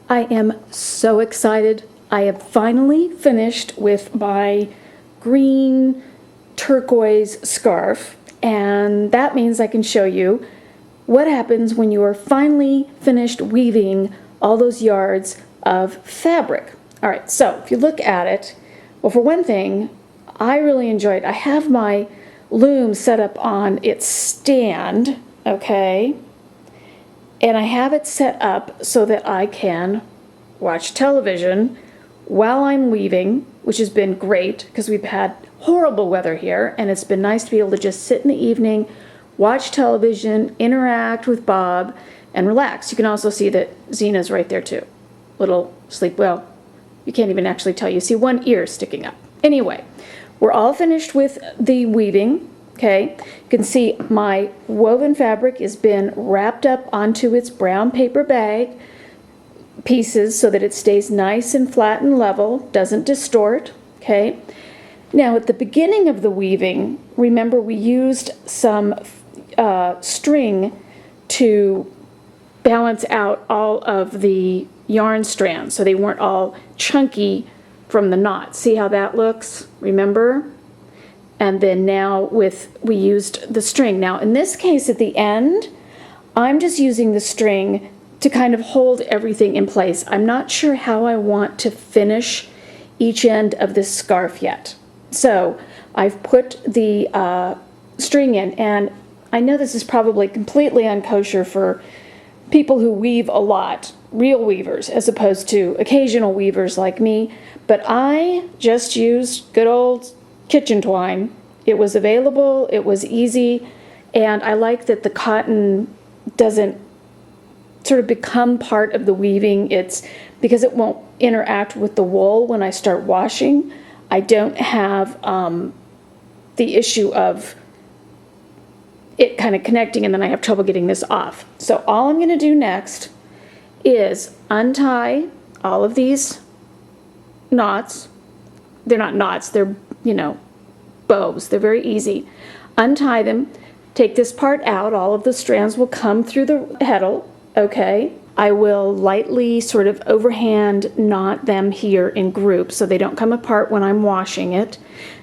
I am so excited. I have finally finished with my green turquoise scarf, and that means I can show you what happens when you are finally finished weaving all those yards of fabric. All right, so if you look at it, well, for one thing, I really enjoyed it. I have my loom set up on its stand, okay? And I have it set up so that I can watch television while I'm weaving, which has been great because we've had horrible weather here, and it's been nice to be able to just sit in the evening, watch television, interact with Bob, and relax. You can also see that Zena's right there too. Little sleep, well, you can't even actually tell. You see one ear sticking up. Anyway, we're all finished with the weaving. Okay, you can see my woven fabric has been wrapped up onto its brown paper bag pieces so that it stays nice and flat and level, doesn't distort. Okay, now at the beginning of the weaving, remember we used some string to balance out all of the yarn strands so they weren't all chunky from the knot. See how that looks? Remember? And then now we used the string. Now in this case at the end, I'm just using the string to kind of hold everything in place. I'm not sure how I want to finish each end of this scarf yet. So I've put the string in, and I know this is probably completely unkosher for people who weave a lot, real weavers, as opposed to occasional weavers like me, but I just used good old kitchen twine. It was available, it was easy, and I like that the cotton doesn't sort of become part of the weaving. It's because it won't interact with the wool when I start washing. I don't have the issue of it kind of connecting and then I have trouble getting this off. So all I'm going to do next is untie all of these knots. They're not knots, they're, you know, bows. They're very easy. Untie them, take this part out. All of the strands will come through the heddle, okay? I will lightly sort of overhand knot them here in groups so they don't come apart when I'm washing it.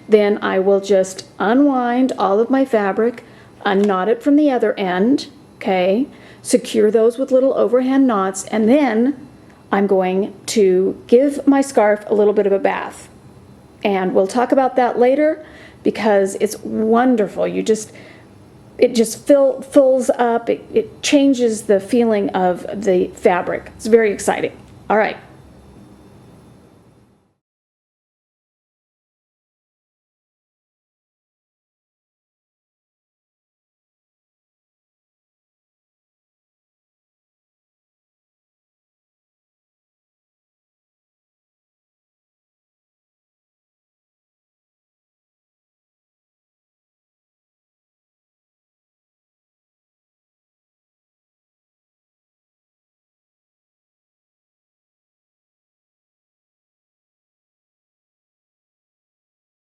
Then I will just unwind all of my fabric, unknot it from the other end, okay? Secure those with little overhand knots, and then I'm going to give my scarf a little bit of a bath. And we'll talk about that later because it's wonderful. It just fills up, it changes the feeling of the fabric. It's very exciting. All right.